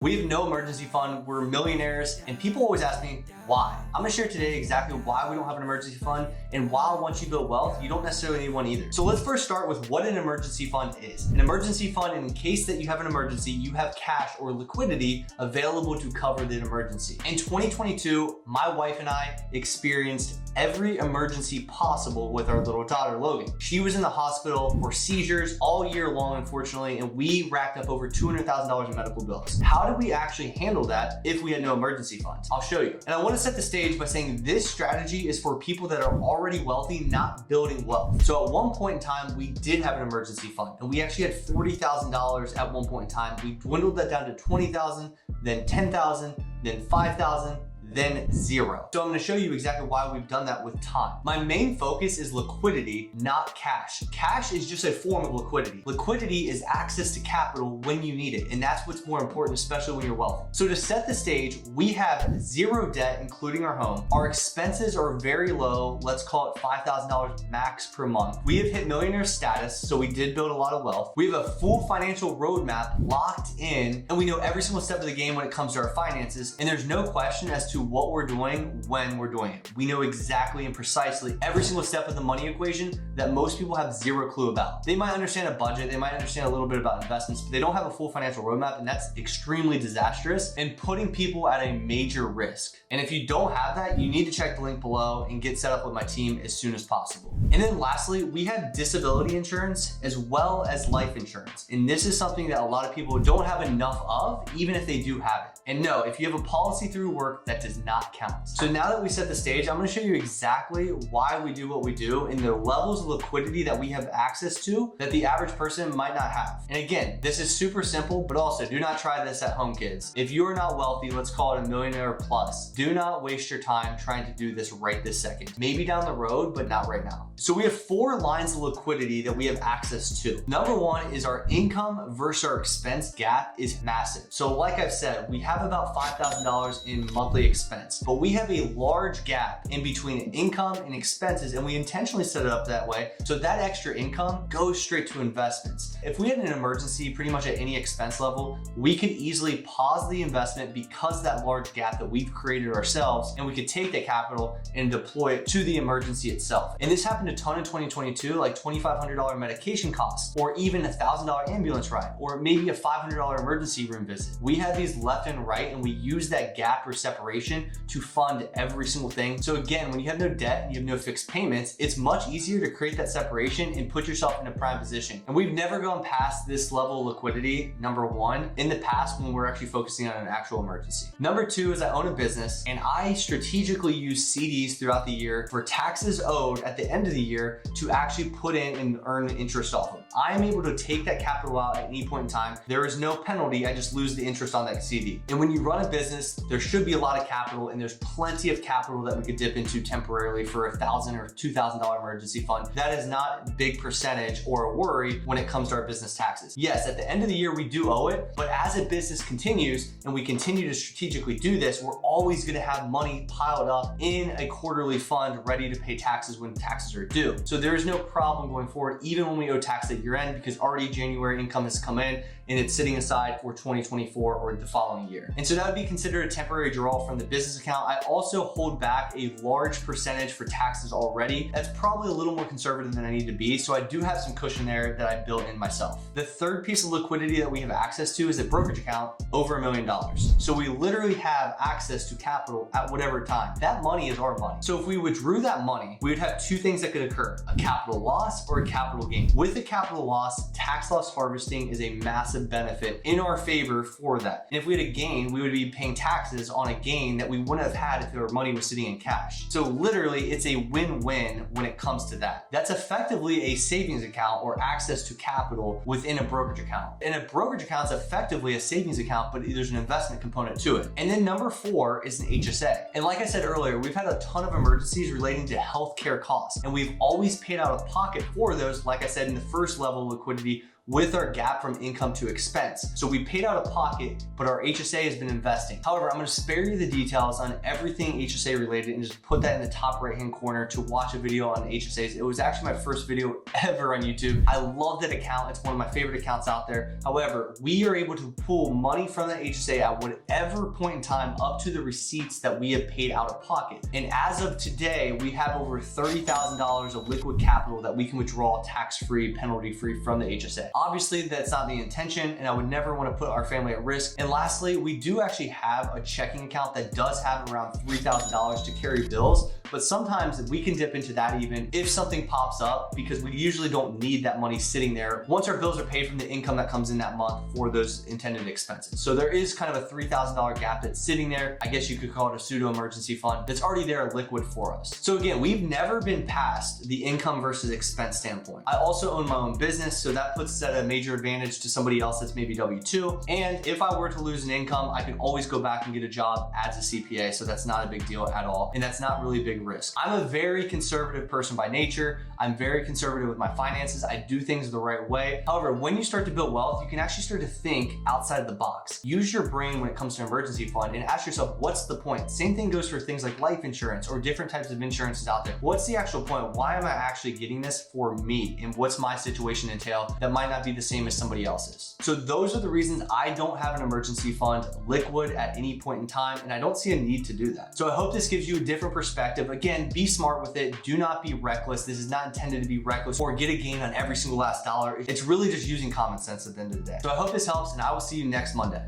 We have no emergency fund, we're millionaires, and people always ask me why. I'm gonna share today exactly why we don't have an emergency fund and why once you build wealth, you don't necessarily need one either. So let's first start with what an emergency fund is. An emergency fund, in case that you have an emergency, you have cash or liquidity available to cover the emergency. In 2022, my wife and I experienced every emergency possible with our little daughter, Logan. She was in the hospital for seizures all year long, unfortunately, and we racked up over $200,000 in medical bills. How did we actually handle that if we had no emergency funds? I'll show you. And I want to set the stage by saying this strategy is for people that are already wealthy, not building wealth. So at one point in time, we did have an emergency fund, and we actually had $40,000 at one point in time. We dwindled that down to $20,000, then $10,000, then $5,000, then zero. So I'm gonna show you exactly why we've done that with time. My main focus is liquidity, not cash. Cash is just a form of liquidity. Liquidity is access to capital when you need it, and that's what's more important, especially when you're wealthy. So to set the stage, we have zero debt, including our home. Our expenses are very low. Let's call it $5,000 max per month. We have hit millionaire status, so we did build a lot of wealth. We have a full financial roadmap locked in, and we know every single step of the game when it comes to our finances, and there's no question as to what we're doing when we're doing it. We know exactly and precisely every single step of the money equation that most people have zero clue about. They might understand a budget, they might understand a little bit about investments, but they don't have a full financial roadmap, and that's extremely disastrous and putting people at a major risk. And if you don't have that, you need to check the link below and get set up with my team as soon as possible. And then lastly, we have disability insurance as well as life insurance. And this is something that a lot of people don't have enough of, even if they do have it. And no, if you have a policy through work, that does not count. So now that we set the stage, I'm gonna show you exactly why we do what we do and the levels of liquidity that we have access to that the average person might not have. And again, this is super simple, but also do not try this at home, kids. If you are not wealthy, let's call it a millionaire plus, do not waste your time trying to do this right this second. Maybe down the road, but not right now. So we have 4 lines of liquidity that we have access to. Number 1 is our income versus our expense gap is massive. So like I've said, we have about $5,000 in monthly expense, but we have a large gap in between income and expenses, and we intentionally set it up that way so that extra income goes straight to investments. If we had an emergency pretty much at any expense level, we could easily pause the investment because of that large gap that we've created ourselves, and we could take that capital and deploy it to the emergency itself. And this happened a ton in 2022, like $2,500 medication costs, or even a $1,000 ambulance ride, or maybe a $500 emergency room visit. We have these left and right, and we use that gap or separation to fund every single thing. So again, when you have no debt and you have no fixed payments, it's much easier to create that separation and put yourself in a prime position. And we've never gone past this level of liquidity, number 1, in the past when we're actually focusing on an actual emergency. Number 2 is I own a business, and I strategically use CDs throughout the year for taxes owed at the end of the year to actually put in and earn interest off of. I am able to take that capital out at any point in time. There is no penalty, I just lose the interest on that CD. And when you run a business, there should be a lot of capital, and there's plenty of capital that we could dip into temporarily for a $1,000 or $2,000 emergency fund. That is not a big percentage or a worry when it comes to our business taxes. Yes, at the end of the year, we do owe it, but as a business continues and we continue to strategically do this, we're always gonna have money piled up in a quarterly fund ready to pay taxes when taxes are due. So there is no problem going forward, even when we owe tax at year end, because already January income has come in and it's sitting aside for 2024 or the following year. And so that would be considered a temporary draw from the business account. I also hold back a large percentage for taxes already. That's probably a little more conservative than I need to be. So I do have some cushion there that I built in myself. The third piece of liquidity that we have access to is a brokerage account over $1 million. So we literally have access to capital at whatever time. That money is our money. So if we withdrew that money, we would have 2 things that could occur: a capital loss or a capital gain. With a capital loss, tax loss harvesting is a massive benefit in our favor for that. And if we had a gain, we would be paying taxes on a gain that we wouldn't have had if our money was sitting in cash. So literally, it's a win-win when it comes to that. That's effectively a savings account or access to capital within a brokerage account. And a brokerage account is effectively a savings account, but there's an investment component to it. And then number 4 is an HSA. And like I said earlier, we've had a ton of emergencies relating to healthcare costs, and we've always paid out of pocket for those, like I said, in the first level of liquidity with our gap from income to expense. So we paid out of pocket, but our HSA has been investing. However, I'm gonna spare you the details on everything HSA related and just put that in the top right-hand corner to watch a video on HSAs. It was actually my first video ever on YouTube. I love that account. It's one of my favorite accounts out there. However, we are able to pull money from that HSA at whatever point in time up to the receipts that we have paid out of pocket. And as of today, we have over $30,000 of liquid capital that we can withdraw tax-free, penalty-free from the HSA. Obviously, that's not the intention, and I would never want to put our family at risk. And lastly, we do actually have a checking account that does have around $3,000 to carry bills, but sometimes we can dip into that even if something pops up, because we usually don't need that money sitting there once our bills are paid from the income that comes in that month for those intended expenses. So there is kind of a $3,000 gap that's sitting there. I guess you could call it a pseudo emergency fund that's already there liquid for us. So again, we've never been past the income versus expense standpoint. I also own my own business, so that puts us at a major advantage to somebody else that's maybe W-2. And if I were to lose an income, I can always go back and get a job as a CPA, so that's not a big deal at all. And that's not really a big risk. I'm a very conservative person by nature. I'm very conservative with my finances. I do things the right way. However, when you start to build wealth, you can actually start to think outside of the box. Use your brain when it comes to an emergency fund and ask yourself, what's the point? Same thing goes for things like life insurance or different types of insurances out there. What's the actual point? Why am I actually getting this for me? And what's my situation entail that might not be the same as somebody else's? So those are the reasons I don't have an emergency fund liquid at any point in time, and I don't see a need to do that. So I hope this gives you a different perspective. Again, be smart with it. Do not be reckless. This is not intended to be reckless or get a gain on every single last dollar. It's really just using common sense at the end of the day. So I hope this helps, and I will see you next Monday.